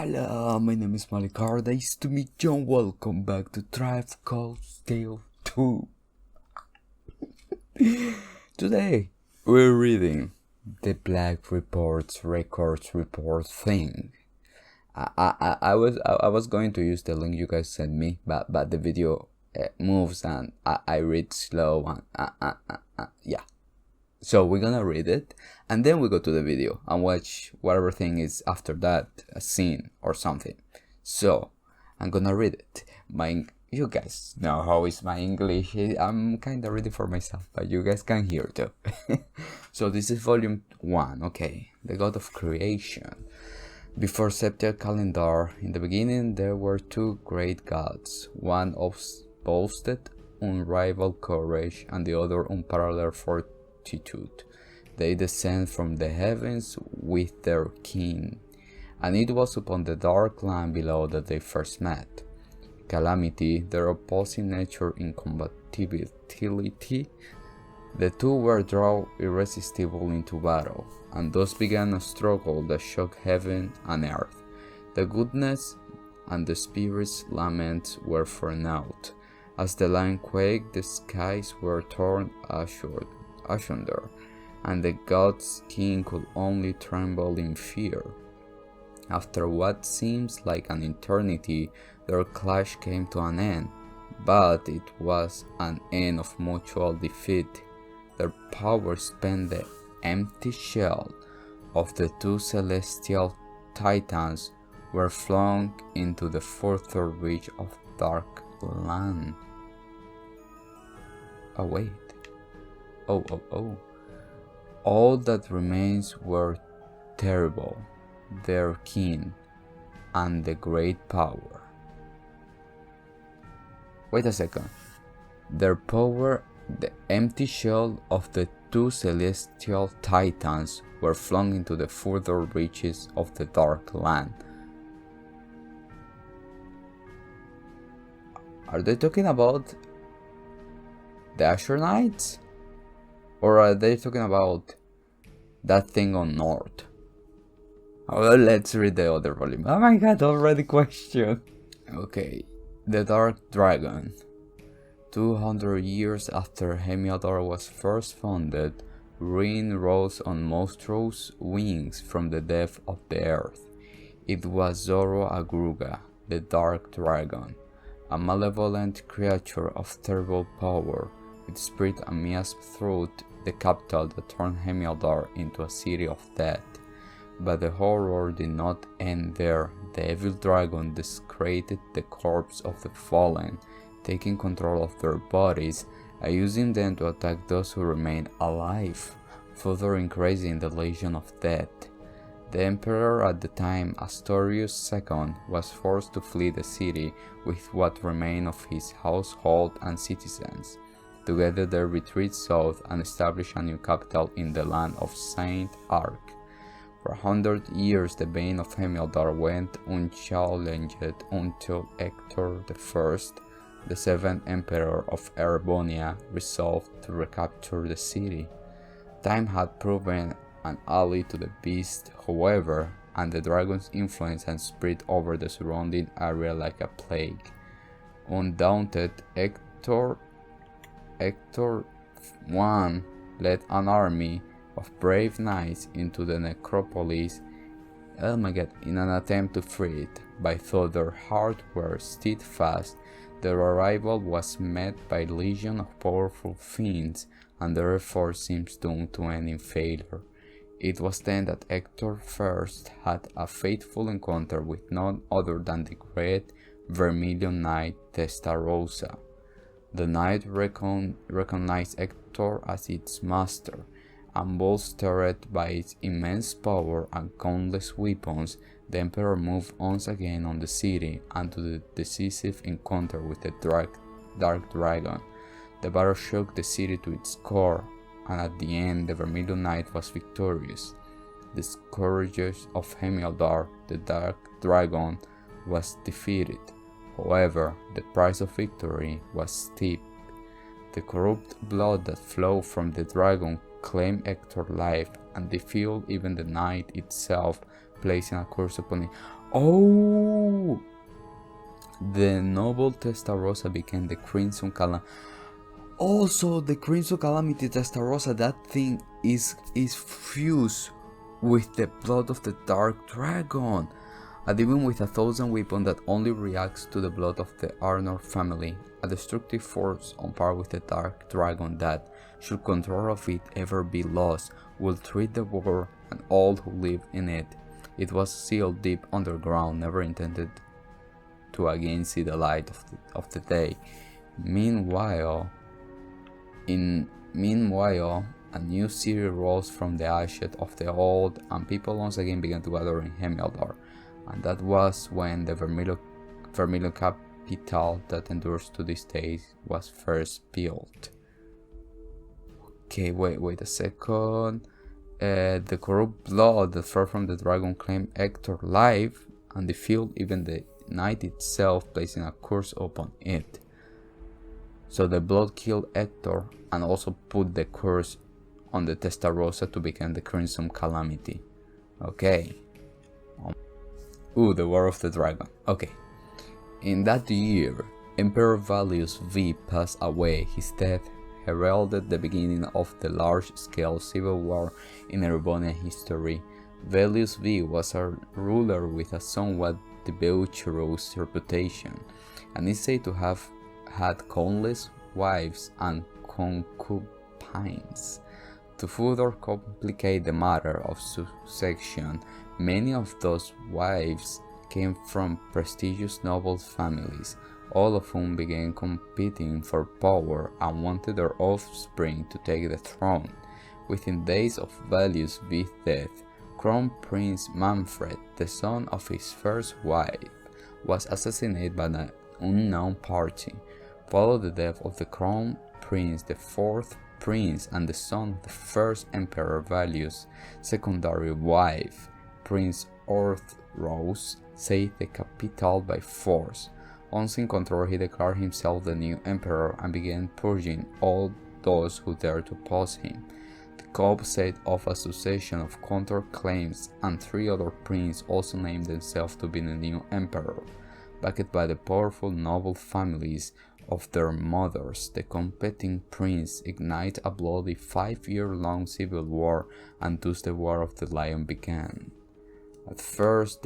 Hello, my name is Malikar. Nice to meet you and welcome back to Tribe Called Tale 2. Today, we're reading the Black Reports Records Report thing. I was going to use the link you guys sent me, but the video moves and I read slow and yeah. So we're gonna read it and then we go to the video and watch whatever thing is after that, a scene or something. So I'm gonna read it. You guys know how is my English. I'm kinda reading for myself, but you guys can hear too. So this is volume 1, okay. The God of Creation. Before Septial calendar, in the beginning there were two great gods. One boasted unrivaled courage and the other unparalleled fortitude. They descend from the heavens with their king, and it was upon the dark land below that they first met. Calamity, their opposing nature incompatibility, the two were drawn irresistible into battle, and thus began a struggle that shook heaven and earth. The goodness and the spirit's laments were for naught. As the land quaked, the skies were torn asunder, and the god's king could only tremble in fear. After what seems like an eternity, their clash came to an end, but it was an end of mutual defeat. Their power spent the empty shell of the two celestial titans were flung into the further reach of dark land. Oh wait. Oh. All that remains were terrible, their king, and the great power. Wait a second. Their power, the empty shell of the two celestial titans were flung into the further reaches of the dark land. Are they talking about the Azure Knights? Or are they talking about that thing on North? Well, let's read the other volume. Oh my god, already question. Okay, the Dark Dragon. 200 years after Hemiador was first founded, Rin rose on monstrous wings from the depth of the earth. It was Zoro Agruga, the Dark Dragon, a malevolent creature of terrible power. It spread a miasp throughout the capital that turned Hemialdar into a city of death. But the horror did not end there. The evil dragon desecrated the corpses of the fallen, taking control of their bodies and using them to attack those who remained alive, further increasing the legion of death. The emperor at the time, Astorius II, was forced to flee the city with what remained of his household and citizens. Together they retreated south and established a new capital in the land of Saint Arc. For 100 years the bane of Hemialdar went unchallenged until Hector I, the seventh emperor of Erebonia, resolved to recapture the city. Time had proven an ally to the beast, however, and the dragon's influence had spread over the surrounding area like a plague. Undaunted, Hector I led an army of brave knights into the necropolis, in an attempt to free it. But though their hearts were steadfast, their arrival was met by a legion of powerful fiends, and their effort seems doomed to end in failure. It was then that Hector first had a fateful encounter with none other than the great Vermilion Knight Testarossa. The knight recognized Hector as its master, and bolstered by its immense power and countless weapons, the emperor moved once again on the city and to the decisive encounter with the Dark Dragon. The battle shook the city to its core, and at the end the Vermilion Knight was victorious. The scourges of Hemialdar, the Dark Dragon, was defeated. However, the price of victory was steep. The corrupt blood that flowed from the dragon claimed Hector's life and defiled even the knight itself, placing a curse upon it. Oh! The noble Testarossa became the Crimson Calamity. Also, the Crimson Calamity Testarossa, that thing is fused with the blood of the Dark Dragon. A demon with 1,000 weapons that only reacts to the blood of the Arnor family. A destructive force on par with the Dark Dragon that, should control of it ever be lost, will treat the world and all who live in it. It was sealed deep underground, never intended to again see the light of the day. Meanwhile, a new city rose from the ashes of the old, and people once again began to gather in Hemildar. And that was when the Vermilion capital that endures to this day was first built. Okay, wait a second. The corrupt blood that fell from the dragon claimed Hector life and defeated even the night itself, placing a curse upon it. So the blood killed Hector and also put the curse on the Testarossa to become the Crimson Calamity. Okay. The War of the Dragon. Okay. In that year, Emperor Valius V passed away. His death heralded the beginning of the large-scale civil war in Erebonian history. Valius V was a ruler with a somewhat debaucherous reputation, and is said to have had countless wives and concubines. To further complicate the matter of succession, many of those wives came from prestigious noble families, all of whom began competing for power and wanted their offspring to take the throne. Within days of Valius V's death, Crown Prince Manfred, the son of his first wife, was assassinated by an unknown party. Followed the death of the Crown Prince, the fourth prince and the son of the first Emperor Valius' secondary wife, Prince Orthrose, seized the capital by force. Once in control, he declared himself the new emperor and began purging all those who dared to oppose him. The coup set off a succession of counter-claims, and 3 other princes also named themselves to be the new emperor. Backed by the powerful noble families of their mothers, the competing princes ignited a bloody 5-year-long civil war, and thus the War of the Lion began. At first,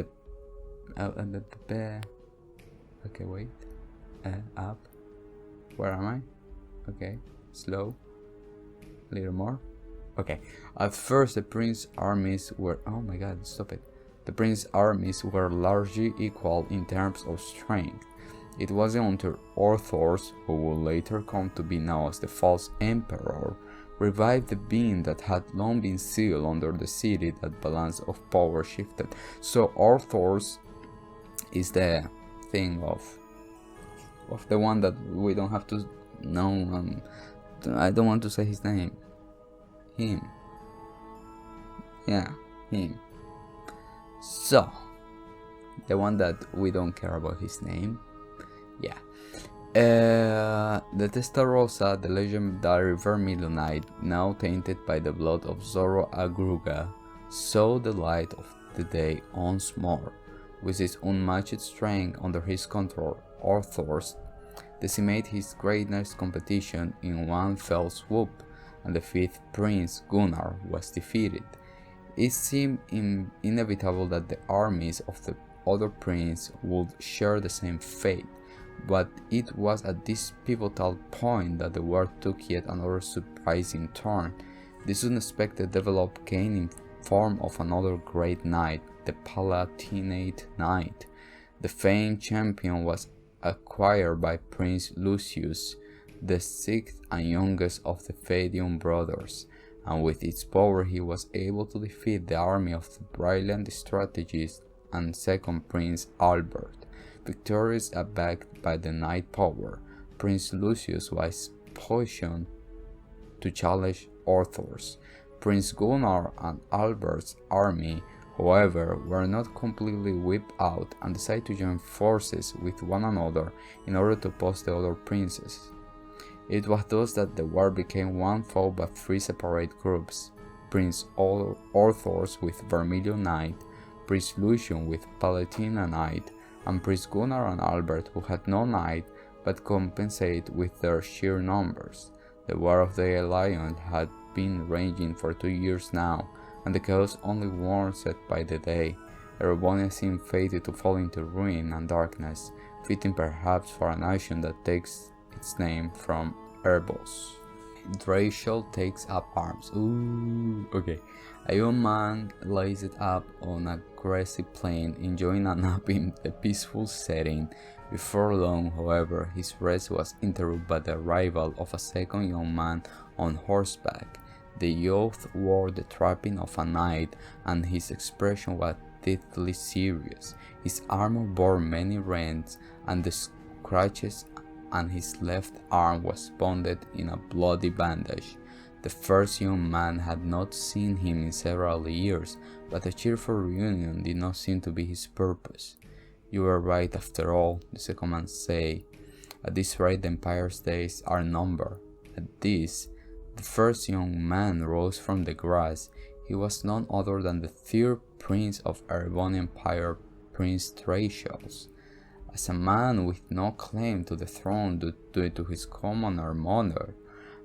okay, wait. Up. Where am I? Okay, slow. A little more. Okay. At first, the prince's armies were. Oh my god, stop it. The prince's armies were largely equal in terms of strength. It wasn't until Orthros, who would later come to be known as the False Emperor, revived the being that had long been sealed under the city, that balance of power shifted. So Orthros is the thing of the one that we don't have to know. I don't want to say his name. Him. Yeah, him. So, the one that we don't care about his name. Yeah. The Testarossa, the legendary Vermilionite, now tainted by the blood of Zoro Agruga, saw the light of the day once more. With his unmatched strength under his control, Orthros decimated his greatest competition in one fell swoop, and the 5th prince, Gunnar, was defeated. It seemed inevitable that the armies of the other princes would share the same fate, but it was at this pivotal point that the war took yet another surprising turn. This unexpected development came in form of another great knight, the Palatinate Knight. The famed champion was acquired by Prince Lucius, the 6th and youngest of the Fadion brothers, and with its power he was able to defeat the army of the brilliant strategist and second Prince Albert. Victorious and backed by the knight power, Prince Lucius was positioned to challenge Orthros. Prince Gunnar and Albert's army, however, were not completely wiped out and decided to join forces with one another in order to oppose the other princes. It was thus that the war became one fought by 3 separate groups: Prince Orthros with Vermilion Knight, Priest Lucian with Palatina Knight, and Priest Gunnar and Albert, who had no knight but compensated with their sheer numbers. The War of the Alliance had been raging for 2 years now, and the chaos only worsened by the day. Erebonia seemed fated to fall into ruin and darkness, fitting perhaps for a nation that takes its name from Erebos. Draciel takes up arms. Ooh, okay. A young man lays it up on a grassy plain, enjoying a nap in a peaceful setting. Before long, however, his rest was interrupted by the arrival of a second young man on horseback. The youth wore the trapping of a knight, and his expression was deathly serious. His armor bore many rents and the scratches, and his left arm was bound in a bloody bandage. The first young man had not seen him in several years, but a cheerful reunion did not seem to be his purpose. "You were right after all," the second man said. "At this rate the Empire's days are numbered." At this, the first young man rose from the grass. He was none other than the third prince of Erebonian Empire, Prince Draciel. As a man with no claim to the throne due to his commoner mother,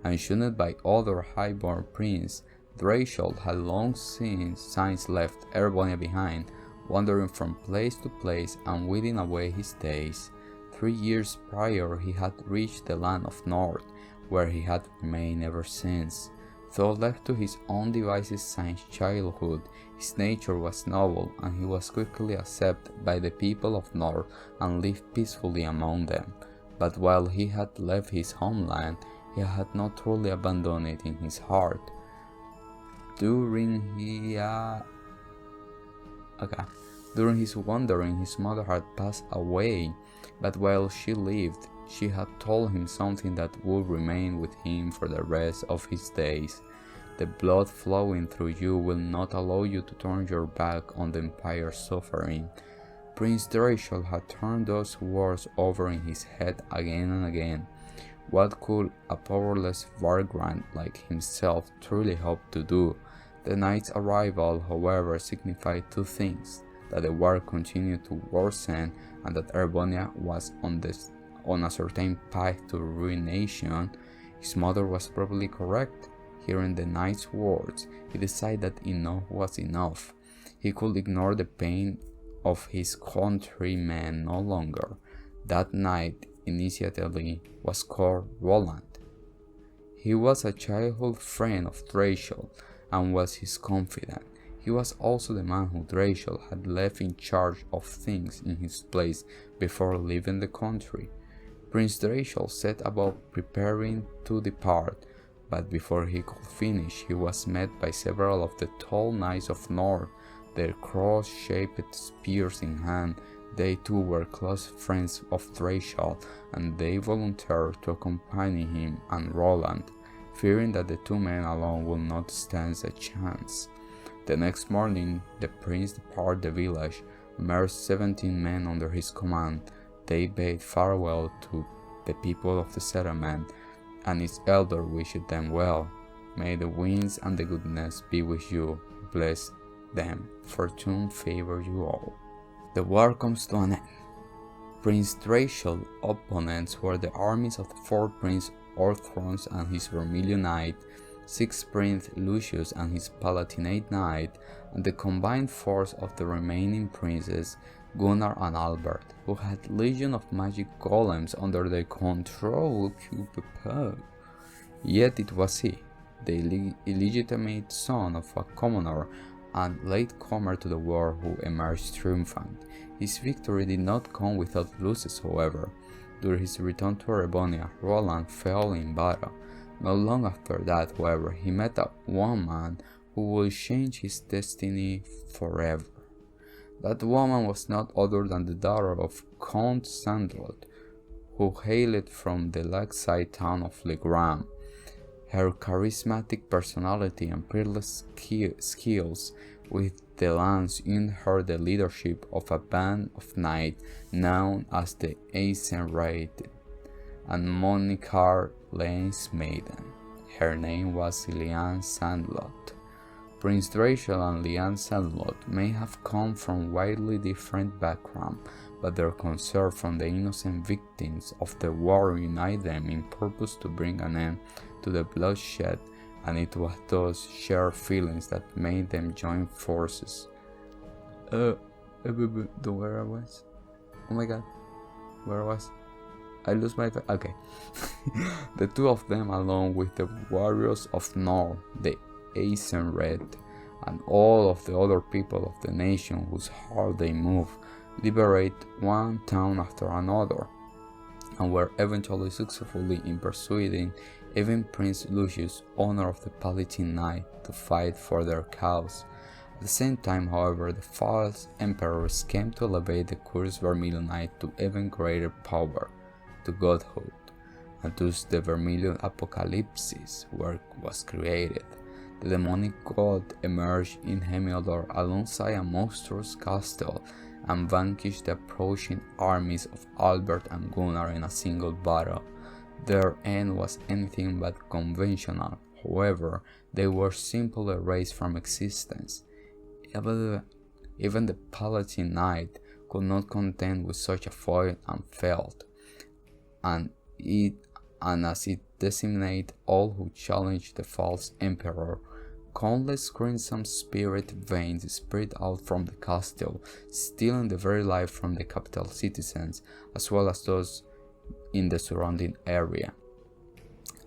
and shunned by other high-born princes, Draciel had long since left Erebonia behind, wandering from place to place and whittling away his days. 3 years prior he had reached the land of North, where he had remained ever since. Though left to his own devices since childhood, his nature was noble, and he was quickly accepted by the people of North and lived peacefully among them. But while he had left his homeland, he had not truly abandoned it in his heart. During his wandering, his mother had passed away, but while she lived, she had told him something that would remain with him for the rest of his days. "The blood flowing through you will not allow you to turn your back on the Empire's suffering." Prince Draciel had turned those words over in his head again and again. What could a powerless vagrant like himself truly hope to do? The night's arrival, however, signified two things: that the war continued to worsen, and that Erebonia was on a certain path to ruination. His mother was probably correct. Hearing the knight's words, he decided that enough was enough. He could ignore the pain of his countrymen no longer. That knight initially was called Roland. He was a childhood friend of Draciel and was his confidant. He was also the man who Draciel had left in charge of things in his place before leaving the country. Prince Draciel set about preparing to depart, but before he could finish, he was met by several of the tall knights of North, their cross-shaped spears in hand. They too were close friends of Draciel, and they volunteered to accompany him and Roland, fearing that the two men alone would not stand a chance. The next morning, the prince departed the village, mere 17 men under his command. They bade farewell to the people of the settlement, and its elder wished them well. "May the winds and the goodness be with you. Bless them. Fortune favor you all." The war comes to an end. Prince Draciel's opponents were the armies of the 4th Prince Orthrons and his Vermilion Knight, 6th Prince Lucius and his Palatinate Knight, and the combined force of the remaining princes, Gunnar and Albert, who had legion of magic golems under their control. Yet it was he, the illegitimate son of a commoner and latecomer to the war, who emerged triumphant. His victory did not come without losses, however. During his return to Erebonia, Roland fell in battle. Not long after that, however, he met a woman who would change his destiny forever. That woman was not other than the daughter of Count Sandlot, who hailed from the lakeside town of Legram. Her charismatic personality and peerless skills with the lance earned her the leadership of a band of knights known as the Eisenrated, and Monicar Lane's maiden. Her name was Liliane Sandlot. Prince Rachel and Leanne Sandlot may have come from widely different backgrounds, but their concern for the innocent victims of the war united them in purpose to bring an end to the bloodshed, and it was those shared feelings that made them join forces. Where I was? Oh my god, where was? I lose my okay. The two of them, along with the warriors of North, the Ancient Red, and all of the other people of the nation whose heart they move, liberate one town after another, and were eventually successfully in persuading even Prince Lucius, owner of the Palatine Knight, to fight for their cause. At the same time, however, the false emperors came to elevate the cursed Vermilion Knight to even greater power, to godhood, and thus the Vermilion Apocalypse was created. The demonic god emerged in Hemildor alongside a monstrous castle and vanquished the approaching armies of Albert and Gunnar in a single battle. Their end was anything but conventional, however, they were simply erased from existence. Even the Palatine Knight could not contend with such a foil and failed, and as it decimated all who challenged the false emperor, countless crimson spirit veins spread out from the castle, stealing the very life from the capital citizens, as well as those in the surrounding area.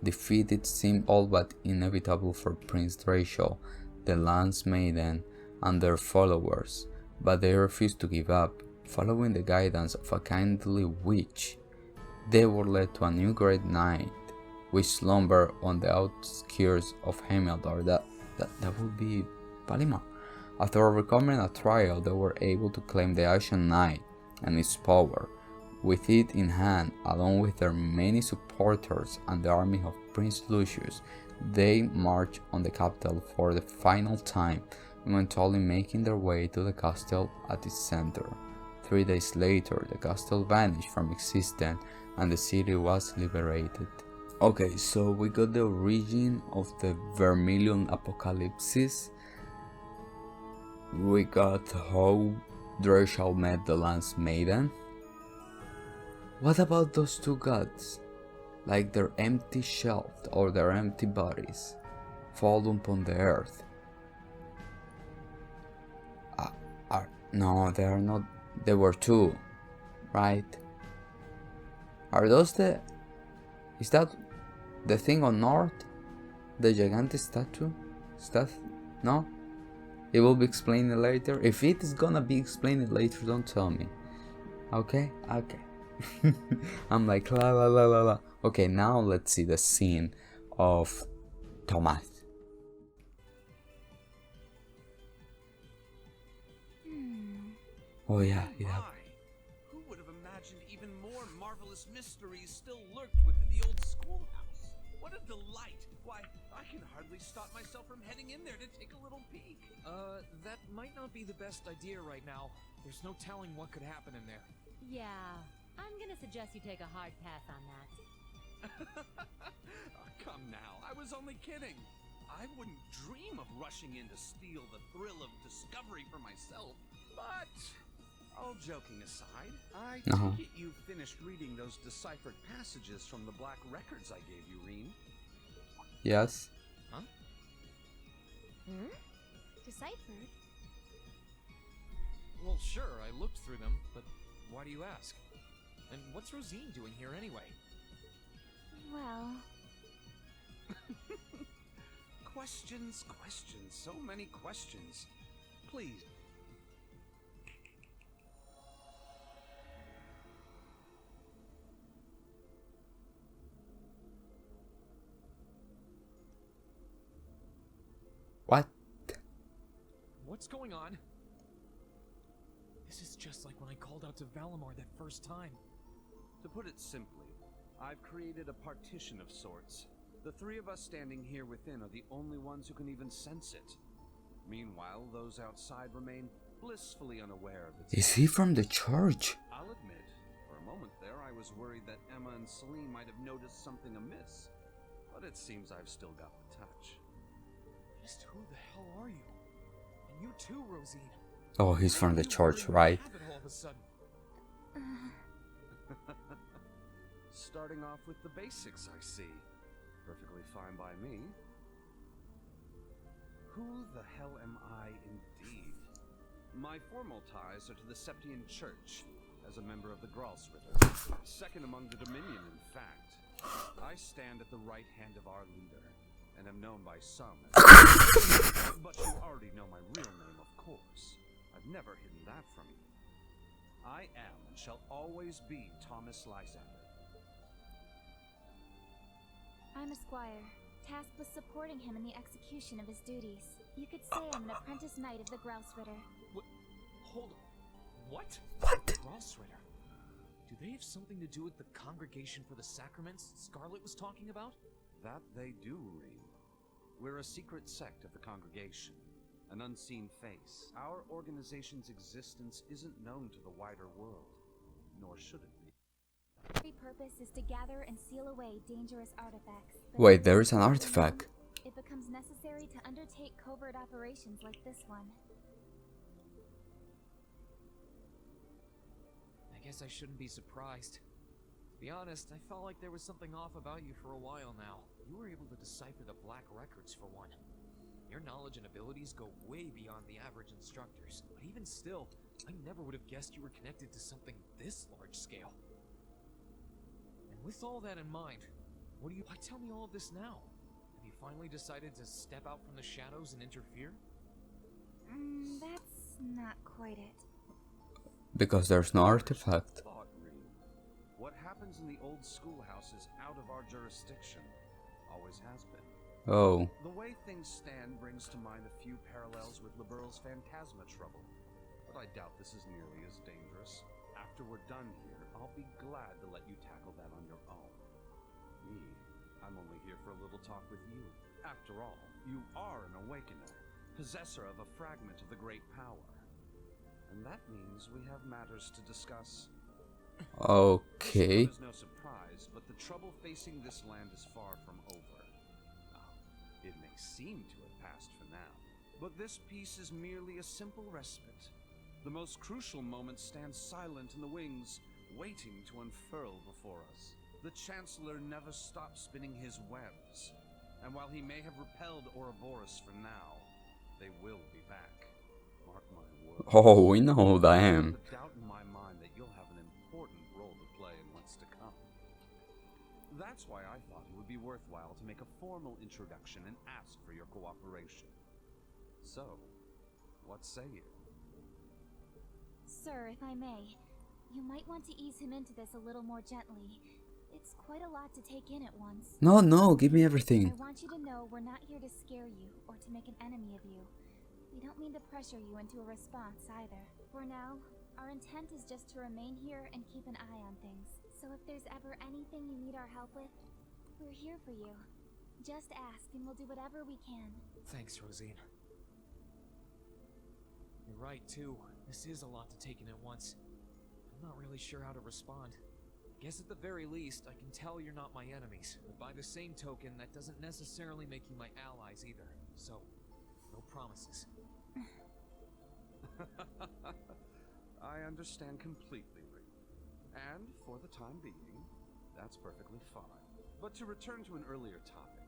Defeat seemed all but inevitable for Prince Rachel, the Lance Maiden, and their followers, but they refused to give up. Following the guidance of a kindly witch, they were led to a new great knight, which slumbered on the outskirts of Hemildor. That would be Palimar. After overcoming a trial, they were able to claim the Ancient Knight and its power. With it in hand, along with their many supporters and the army of Prince Lucius, they marched on the capital for the final time, eventually making their way to the castle at its center. 3 days later, the castle vanished from existence and the city was liberated. Okay, so we got the origin of the Vermilion Apocalypse. We got how Dreshal met the Lance Maiden. What about those two gods? Like their empty shells or their empty bodies fall upon the earth. No, they are not. There were two, right? Are those the... Is that the thing on North? The gigantic statue? No? It will be explained later. If it is gonna be explained later, don't tell me. Okay? Okay. I'm like la la la la la. Okay, now let's see the scene of Thomas. Oh yeah. Who would have imagined even more marvelous mysteries still lurked within the old schoolhouse? What a delight! Why, I can hardly stop myself from heading in there to take a little peek. That might not be the best idea right now. There's no telling what could happen in there. Yeah, I'm gonna suggest you take a hard pass on that. Oh, come now, I was only kidding. I wouldn't dream of rushing in to steal the thrill of discovery for myself. But, all joking aside, I take it you finished reading those deciphered passages from the black records I gave you, Reen? Yes. Huh? Deciphered? Well, sure, I looked through them, but why do you ask? And what's Rosine doing here anyway? Well... Questions, so many questions. Please. What? What's going on? This is just like when I called out to Valimar that first time. To put it simply, I've created a partition of sorts. The three of us standing here within are the only ones who can even sense it. Meanwhile, those outside remain blissfully unaware of its... Is he from the church? I'll admit, for a moment there I was worried that Emma and Celine might have noticed something amiss. But it seems I've still got the touch. Just who the hell are you? And you too, Rosine. Oh, he's from the church, right? All of a sudden. Starting off with the basics, I see. Perfectly fine by me. Who the hell am I indeed? My formal ties are to the Septian Church, as a member of the Gralsritter. Second among the Dominion, in fact. I stand at the right hand of our leader, and am known by some as but you already know my real name, of course. I've never hidden that from you. I am and shall always be Thomas Lysander. I'm a squire, tasked with supporting him in the execution of his duties. You could say I'm an apprentice knight of the Gralsritter. Hold on. What? What? Gralsritter? Do they have something to do with the Congregation for the Sacraments Scarlet was talking about? That they do, Reem. We're a secret sect of the congregation, an unseen face. Our organization's existence isn't known to the wider world, nor should it be. Every purpose is to gather and seal away dangerous artifacts. Wait, there is an artifact. It becomes necessary to undertake covert operations like this one. I guess I shouldn't be surprised. To be honest, I felt like there was something off about you for a while now. You were able to decipher the Black Records for one. Your knowledge and abilities go way beyond the average instructors. But even still, I never would have guessed you were connected to something this large scale. And with all that in mind, why tell me all of this now? Have you finally decided to step out from the shadows and interfere? That's not quite it. Because there's no artifact. Thought, Reem. What happens in the old schoolhouse is out of our jurisdiction. Always has been. Oh. The way things stand brings to mind a few parallels with Liberal's Phantasma trouble, but I doubt this is nearly as dangerous. After we're done here, I'll be glad to let you tackle that on your own. Me, I'm only here for a little talk with you. After all, you are an Awakener, possessor of a fragment of the Great Power. And that means we have matters to discuss. Okay. This is no surprise, but the trouble facing this land is far from over. It may seem to have passed for now, but this peace is merely a simple respite. The most crucial moment stands silent in the wings, waiting to unfurl before us. The Chancellor never stops spinning his webs, and while he may have repelled Ouroboros for now, they will be back. Mark my words. Oh, we know that. I have a doubt in my mind that you'll have an important role to play in what's to come. That's why I thought it would be worthwhile to make a formal introduction and ask for your cooperation. So, what say you? Sir, if I may, you might want to ease him into this a little more gently. It's quite a lot to take in at once. No, give me everything. I want you to know we're not here to scare you or to make an enemy of you. We don't mean to pressure you into a response either. For now, our intent is just to remain here and keep an eye on things. So if there's ever anything you need our help with, we're here for you. Just ask and we'll do whatever we can. Thanks, Rosine. You're right, too. This is a lot to take in at once. I'm not really sure how to respond. Guess at the very least, I can tell you're not my enemies. But by the same token, that doesn't necessarily make you my allies either. So, no promises. I understand completely, Reem. And for the time being, that's perfectly fine. But to return to an earlier topic,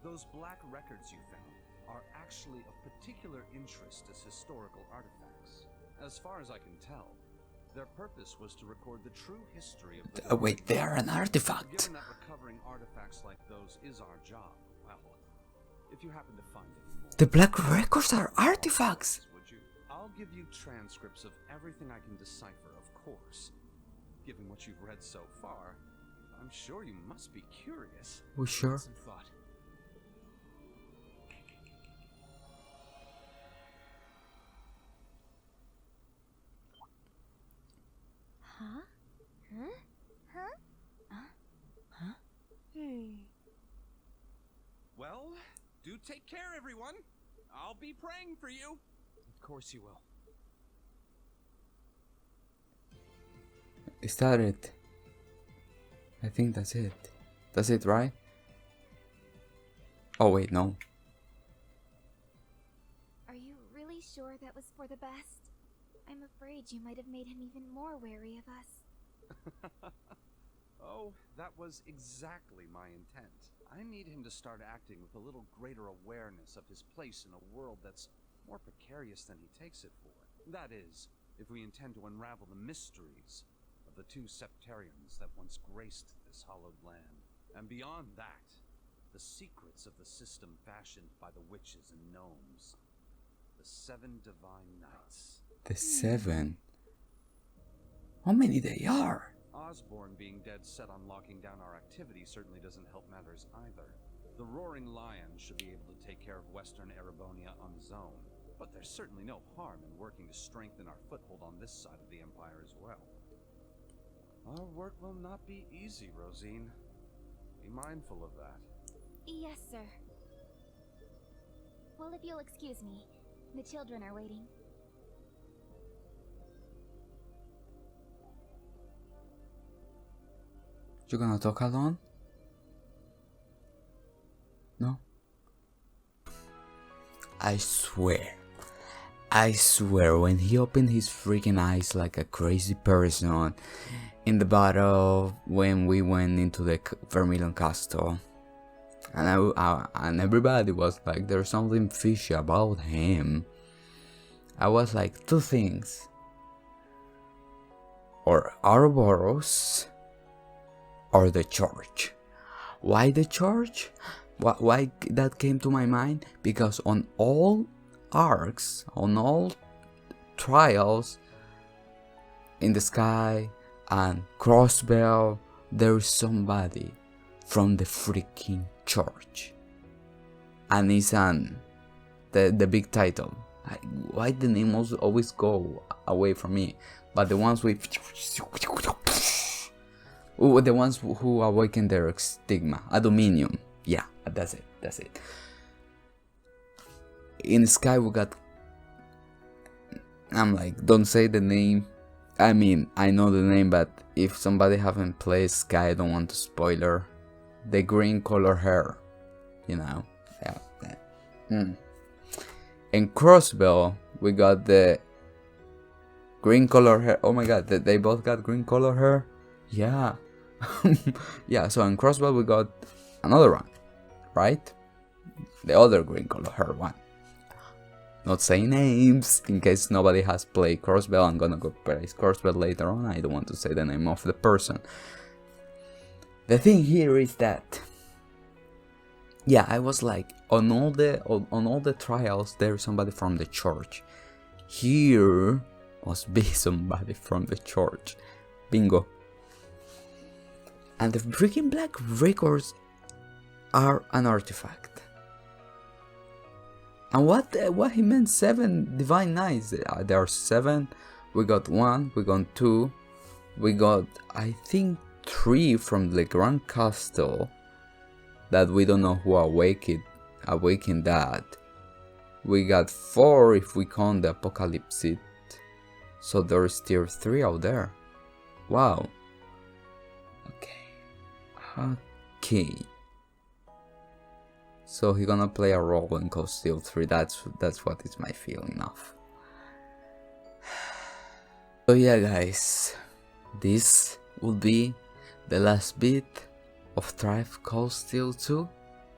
those black records you found are actually of particular interest as historical artifacts. As far as I can tell, their purpose was to record the true history of the... Wait, they are an artifact. Given that recovering artifacts like those is our job, well, if you happen to find any more... The black records are artifacts. Would you? I'll give you transcripts of everything I can decipher, of course. Given what you've read so far, I'm sure you must be curious. We sure? Some thought. Huh? Huh? Huh? Huh? Well, do take care, everyone. I'll be praying for you. Of course you will. Is that it? I think that's it. That's it, right? Oh wait, no. sure that was for the best? I'm afraid you might have made him even more wary of us. Oh, that was exactly my intent. I need him to start acting with a little greater awareness of his place in a world that's more precarious than he takes it for. That is, if we intend to unravel the mysteries of the two septarians that once graced this hallowed land. And beyond that, the secrets of the system fashioned by the witches and gnomes. The 7 divine knights. The 7? How many they are? Osborne being dead set on locking down our activity certainly doesn't help matters either. The Roaring Lion should be able to take care of Western Erebonia on his own, but there's certainly no harm in working to strengthen our foothold on this side of the Empire as well. Our work will not be easy, Rosine. Be mindful of that. Yes, sir. Well, if you'll excuse me, the children are waiting. You gonna talk alone? No? I swear, when he opened his freaking eyes like a crazy person in the battle when we went into the Vermilion Castle, and everybody was like, there's something fishy about him. I was like, two things. Or Ouroboros, or the church. Why the church? Why that came to my mind? Because on all arcs, on all trials in the sky and Crossbell, there is somebody from the freaking church, and it's the big title. Why the names always go away from me? But the ones with the ones who awaken their stigma, Adominium. Yeah, that's it. In the sky we got, I'm like, don't say the name. I mean, I know the name, but if somebody haven't played Sky, I don't want to spoiler. The green color hair, you know. Yeah. In Crossbell, we got the green color hair. Oh my god, they both got green color hair? Yeah. Yeah, so in Crossbell we got another one, right? The other green color hair one. Not saying names, in case nobody has played Crossbell. I'm gonna go play Crossbell later on. I don't want to say the name of the person. The thing here is that, yeah, I was like, on all the trials, there's somebody from the church. Here must be somebody from the church. Bingo. And the freaking black records are an artifact. And what he meant 7 divine knights? There are 7. We got 1. We got 2. We got, I think, 3 from the Grand Castle. That we don't know who awakened that. We got 4 if we count the Apocalypse. So there's still 3 out there. Wow. Okay. So he gonna play a role in Cold Steel 3. That's what is my feeling of. So yeah, guys, this will be the last bit of Thrive Cold Steel 2.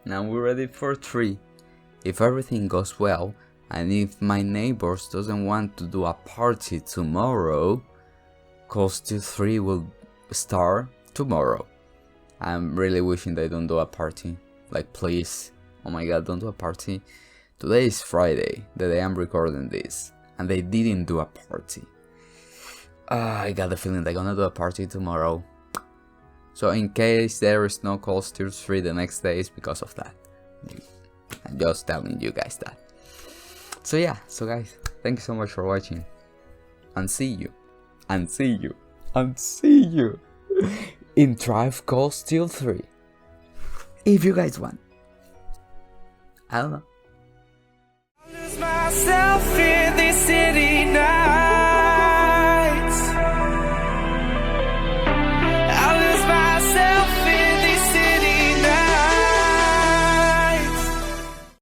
Now we're ready for 3. If everything goes well, and if my neighbors doesn't want to do a party tomorrow, Cold Steel 3 will start tomorrow. I'm really wishing they don't do a party. Like, please. Oh my god, don't do a party. Today is Friday, the day I'm recording this, and they didn't do a party. I got the feeling they're gonna do a party tomorrow. So in case there is no Cold Steel 3 the next day, it's because of that. I'm just telling you guys that. So yeah, so guys, thank you so much for watching. And see you in Thrive Cold Steel 3. If you guys want. I don't know.